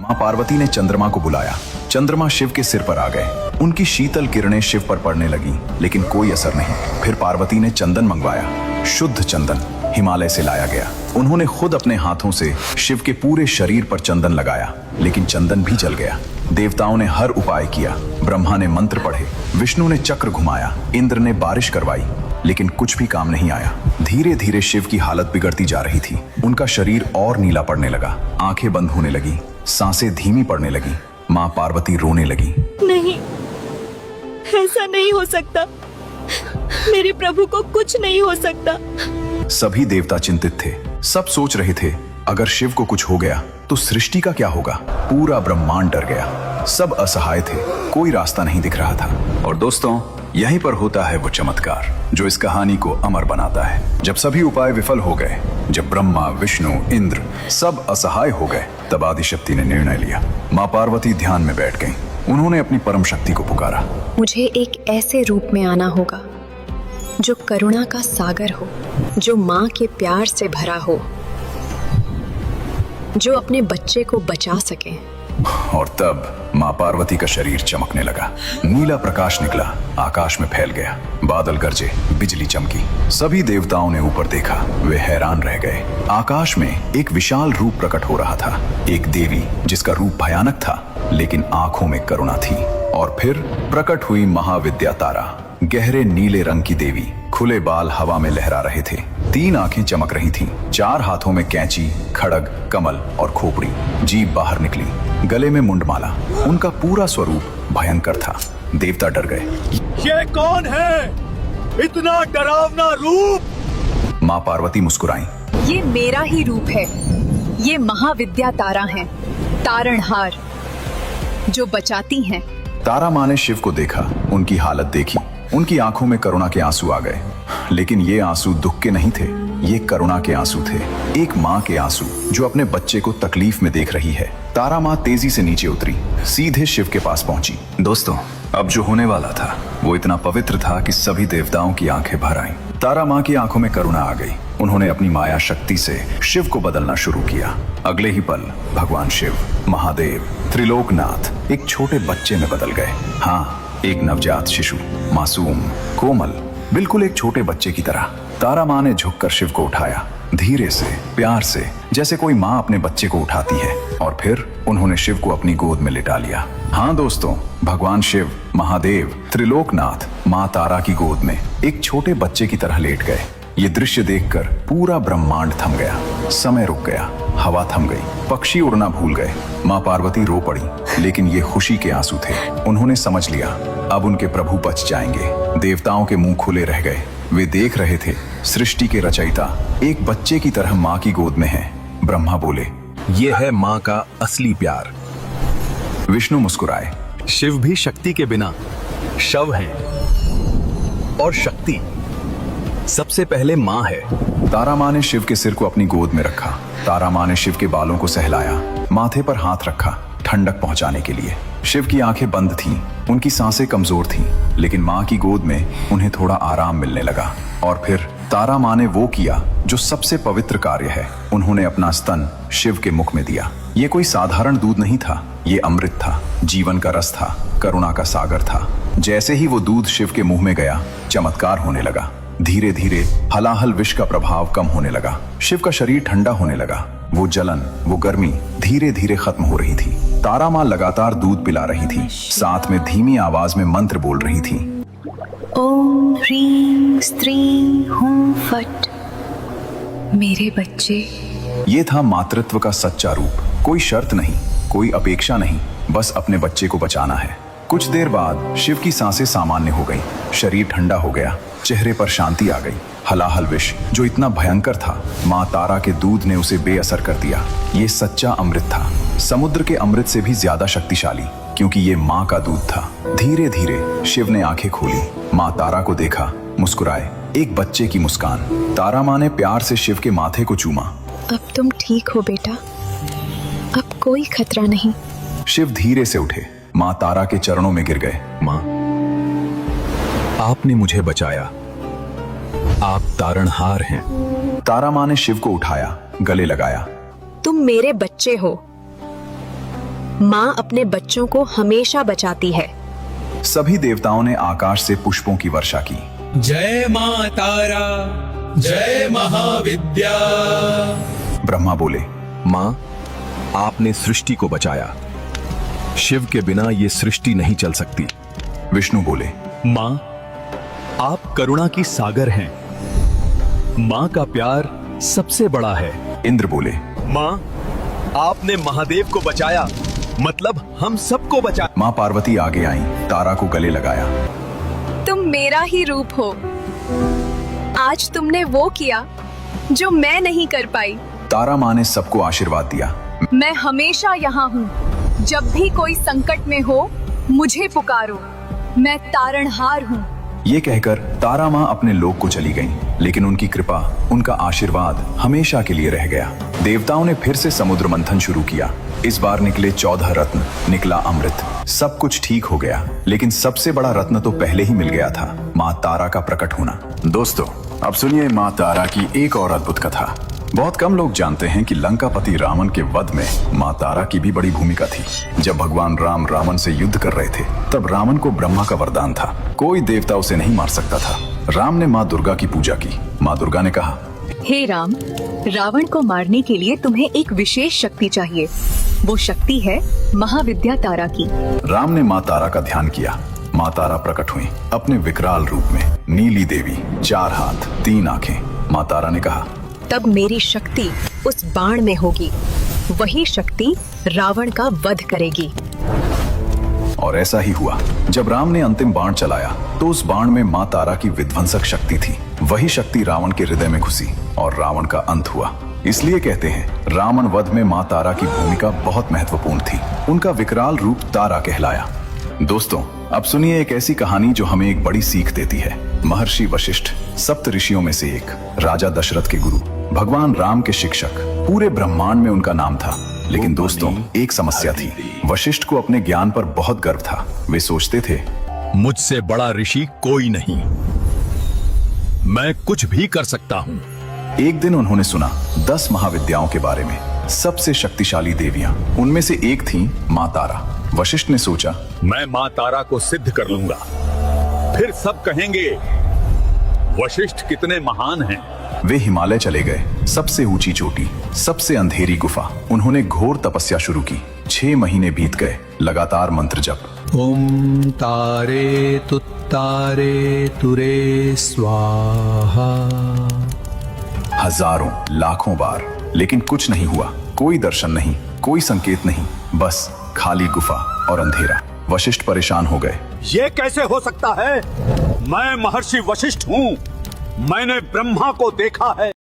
माँ पार्वती ने चंद्रमा को बुलाया। चंद्रमा शिव के सिर पर आ गए। उनकी शीतल किरणें शिव पर पड़ने लगी, लेकिन कोई असर नहीं। फिर पार्वती ने चंदन मंगवाया। शुद्ध चंदन हिमालय से लाया गया। उन्होंने खुद अपने हाथों से शिव के पूरे शरीर पर चंदन लगाया, लेकिन चंदन भी जल गया। देवताओं ने हर उपाय किया। ब्रह्मा ने मंत्र पढ़े, विष्णु ने चक्र घुमाया, इंद्र ने बारिश करवाई, लेकिन कुछ भी काम नहीं आया। धीरे धीरे शिव की हालत बिगड़ती जा रही थी। उनका शरीर और नीला पड़ने लगा, आंखें बंद होने लगी, सांसें धीमी पड़ने लगी। माँ पार्वती रोने लगी। नहीं, ऐसा नहीं हो सकता। मेरे प्रभु को कुछ नहीं हो सकता। सभी देवता चिंतित थे। सब सोच रहे थे, अगर शिव को कुछ हो गया तो सृष्टि का क्या होगा। पूरा ब्रह्मांड डर गया। सब असहाय थे, कोई रास्ता नहीं दिख रहा था। और दोस्तों, यहीं पर होता है वो चमत्कार जो इस कहानी को अमर बनाता है। जब सभी उपाय विफल हो गए, जब ब्रह्मा, विष्णु, इंद्र सब असहाय हो गए, तब आदिशक्ति ने निर्णय लिया। माँ पार्वती ध्यान में बैठ गईं। उन्होंने अपनी परम शक्ति को पुकारा। मुझे एक ऐसे रूप में आना होगा जो करुणा का सागर हो, जो माँ के प्यार से भरा हो, जो अपने बच्चे को बचा सके। और तब माँ पार्वती का शरीर चमकने लगा। नीला प्रकाश निकला, आकाश में फैल गया। बादल गरजे, बिजली चमकी। सभी देवताओं ने ऊपर देखा। वे हैरान रह गए। आकाश में एक विशाल रूप प्रकट हो रहा था। एक देवी जिसका रूप भयानक था, लेकिन आंखों में करुणा थी। और फिर प्रकट हुई महाविद्या तारा, गहरे नीले रंग की देवी। खुले बाल हवा में लहरा रहे थे। 3 आंखें चमक रही थीं। 4 हाथों में कैंची, खड़ग, कमल और खोपड़ी। जीभ बाहर निकली, गले में मुंडमाला। उनका पूरा स्वरूप भयंकर था। देवता डर गए। ये कौन है? इतना डरावना रूप? माँ पार्वती मुस्कुराई। ये मेरा ही रूप है। ये महाविद्या तारा है, तारणहार, जो बचाती हैं। तारा माँ ने शिव को देखा, उनकी हालत देखी। उनकी आंखों में करुणा के आंसू आ गए, लेकिन ये आंसू दुख के नहीं थे, ये करुणा के आंसू थे। एक माँ के आंसू जो अपने बच्चे को तकलीफ में देख रही है। तारा माँ तेजी से नीचे उतरी, सीधे शिव के पास पहुंची। दोस्तों, अब जो होने वाला था वो इतना पवित्र था कि सभी देवताओं की आंखें भर आईं। तारा माँ की आंखों में करुणा आ गई। उन्होंने अपनी माया शक्ति से शिव को बदलना शुरू किया। अगले ही पल भगवान शिव, महादेव, त्रिलोकनाथ एक छोटे बच्चे में बदल गए। हाँ, एक नवजात शिशु, मासूम, कोमल, बिल्कुल एक छोटे बच्चे की तरह। तारा माँ ने झुककर शिव को उठाया, धीरे से, प्यार से, जैसे कोई माँ अपने बच्चे को उठाती है। और फिर उन्होंने शिव को अपनी गोद में लिटा लिया। हाँ दोस्तों, भगवान शिव, महादेव, त्रिलोकनाथ माँ तारा की गोद में एक छोटे बच्चे की तरह लेट गए। ये दृश्य देखकर पूरा ब्रह्मांड थम गया। समय रुक गया, हवा थम गई, पक्षी उड़ना भूल गए। माँ पार्वती रो पड़ी, लेकिन ये खुशी के आंसू थे। उन्होंने समझ लिया, अब उनके प्रभु बच जाएंगे। देवताओं के मुंह खुले रह गए। वे देख रहे थे, सृष्टि के रचयिता एक बच्चे की तरह माँ की गोद में है। ब्रह्मा बोले, ये है माँ का असली प्यार। विष्णु मुस्कुराए। शिव भी शक्ति के बिना शव है, और शक्ति सबसे पहले माँ है। तारा माँ ने शिव के सिर को अपनी गोद में रखा। तारा माँ ने शिव के बालों को सहलाया, माथे पर हाथ रखा ठंडक पहुंचाने के लिए। शिव की आंखें बंद थीं, उनकी सांसें कमजोर थीं, लेकिन माँ की गोद में उन्हें थोड़ा आराम मिलने लगा। और फिर तारा माँ ने वो किया जो सबसे पवित्र कार्य है। उन्होंने अपना स्तन शिव के मुख में दिया। ये कोई साधारण दूध नहीं था, ये अमृत था, जीवन का रस था, करुणा का सागर था। जैसे ही वो दूध शिव के मुंह में गया, चमत्कार होने लगा। धीरे धीरे हलाहल विष का प्रभाव कम होने लगा। शिव का शरीर ठंडा होने लगा। वो जलन, वो गर्मी धीरे धीरे खत्म हो रही थी। तारा माँ लगातार दूध पिला रही थी, साथ में धीमी आवाज में मंत्र बोल रही थी। ओम ह्रीं स्त्रीं हूं फट। मेरे बच्चे। ये था मातृत्व का सच्चा रूप। कोई शर्त नहीं, कोई अपेक्षा नहीं, बस अपने बच्चे को बचाना है। कुछ देर बाद शिव की सांसें सामान्य हो गई, शरीर ठंडा हो गया, चेहरे पर शांति आ गई। हलाहल विष जो इतना भयंकर था, माँ तारा के दूध ने उसे बेअसर कर दिया। ये सच्चा अमृत था, समुद्र के अमृत से भी ज्यादा शक्तिशाली, क्योंकि ये माँ का दूध था। धीरे धीरे शिव ने आंखें खोली, माँ तारा को देखा, मुस्कुराए, एक बच्चे की मुस्कान। तारा माँ ने प्यार से शिव के माथे को चूमा। अब तुम ठीक हो बेटा, अब कोई खतरा नहीं। शिव धीरे से उठे, माँ तारा के चरणों में गिर गए। माँ, आपने मुझे बचाया, आप तारणहार हैं। तारा माँ ने शिव को उठाया, गले लगाया। तुम मेरे बच्चे हो, माँ अपने बच्चों को हमेशा बचाती है। सभी देवताओं ने आकाश से पुष्पों की वर्षा की। जय मां तारा, जय महाविद्या। ब्रह्मा बोले, माँ, आपने सृष्टि को बचाया। शिव के बिना ये सृष्टि नहीं चल सकती। विष्णु बोले, माँ, आप करुणा की सागर हैं। माँ का प्यार सबसे बड़ा है। इंद्र बोले, माँ, आपने महादेव को बचाया, मतलब हम सबको बचा। माँ पार्वती आगे आई, तारा को गले लगाया। तुम मेरा ही रूप हो। आज तुमने वो किया जो मैं नहीं कर पाई। तारा माँ ने सबको आशीर्वाद दिया। मैं हमेशा यहाँ हूँ। जब भी कोई संकट में हो, मुझे पुकारो। मैं तारणहार हूँ। ये कहकर तारा माँ अपने लोक को चली गईं, लेकिन उनकी कृपा, उनका आशीर्वाद हमेशा के लिए रह गया। देवताओं ने फिर से समुद्र मंथन शुरू किया। इस बार निकले 14 रत्न, निकला अमृत। सब कुछ ठीक हो गया, लेकिन सबसे बड़ा रत्न तो पहले ही मिल गया था, माँ तारा का प्रकट होना। दोस्तों, अब सुनिए माँ तारा की एक और अद्भुत कथा। बहुत कम लोग जानते हैं कि लंकापति रावण के वध में माँ तारा की भी बड़ी भूमिका थी। जब भगवान राम रावण से युद्ध कर रहे थे, तब रावण को ब्रह्मा का वरदान था, कोई देवता उसे नहीं मार सकता था। राम ने माँ दुर्गा की पूजा की। माँ दुर्गा ने कहा, हे राम, रावण को मारने के लिए तुम्हें एक विशेष शक्ति चाहिए। वो शक्ति है महाविद्या तारा की। राम ने माँ तारा का ध्यान किया। माँ तारा प्रकट हुई अपने विकराल रूप में, नीली देवी, 4 हाथ 3 आंखें। माँ तारा ने कहा, तब मेरी शक्ति उस बाण में होगी। वही शक्ति रावण का वध करेगी। और ऐसा ही हुआ। जब राम ने अंतिम बाण चलाया, तो उस बाण में माँ तारा की विध्वंसक शक्ति थी। वही शक्ति रावण के हृदय में घुसी और रावण का अंत हुआ। इसलिए कहते हैं, रावण वध में माँ तारा की भूमिका बहुत महत्वपूर्ण थी। उनका विकराल रूप तारा कहलाया। दोस्तों, अब सुनिए एक ऐसी कहानी जो हमें एक बड़ी सीख देती है। महर्षि वशिष्ठ, सप्त ऋषियों में से एक, राजा दशरथ के गुरु, भगवान राम के शिक्षक, पूरे ब्रह्मांड में उनका नाम था। लेकिन दोस्तों, एक समस्या थी। वशिष्ठ को अपने ज्ञान पर बहुत गर्व था। वे सोचते थे, मुझसे बड़ा ऋषि कोई नहीं, मैं कुछ भी कर सकता हूँ। एक दिन उन्होंने सुना 10 महाविद्याओं के बारे में, सबसे शक्तिशाली देवियां। उनमें से एक थी माँ तारा। वशिष्ठ ने सोचा, मैं माँ तारा को सिद्ध कर लूंगा, फिर सब कहेंगे वशिष्ठ कितने महान हैं। वे हिमालय चले गए, सबसे ऊंची चोटी, सबसे अंधेरी गुफा। उन्होंने घोर तपस्या शुरू की। 6 महीने बीत गए, लगातार मंत्र जप। ओम तारे तुत्तारे तुरे स्वाहा। हजारों लाखों बार, लेकिन कुछ नहीं हुआ। कोई दर्शन नहीं, कोई संकेत नहीं, बस खाली गुफा और अंधेरा। वशिष्ठ परेशान हो गए। ये कैसे हो सकता है? मैं महर्षि वशिष्ठ हूँ। मैंने ब्रह्मा को देखा है।